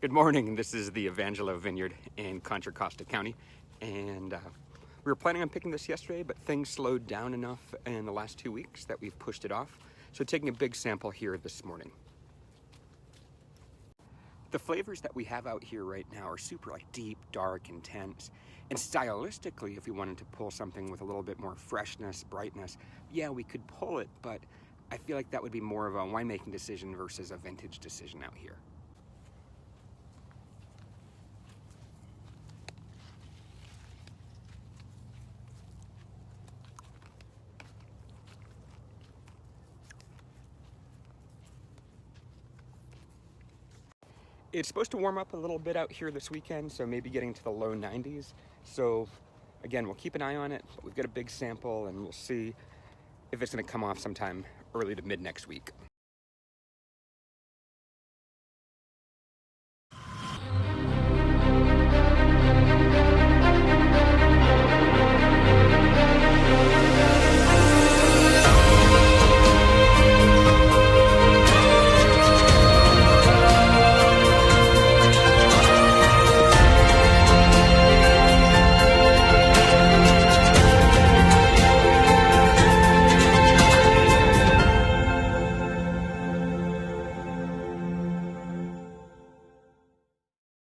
Good morning. This is the Evangelho Vineyard in Contra Costa County, and we were planning on picking this yesterday, but things slowed down enough in the last 2 weeks that we've pushed it off. So taking a big sample here this morning. The flavors that we have out here right now are super deep, dark, intense, and stylistically, if we wanted to pull something with a little bit more freshness, brightness, yeah, we could pull it, but I feel like that would be more of a winemaking decision versus a vintage decision out here. It's supposed to warm up a little bit out here this weekend, so maybe getting to the low 90s. So again, we'll keep an eye on it, but we've got a big sample and we'll see if it's going to come off sometime early to mid next week.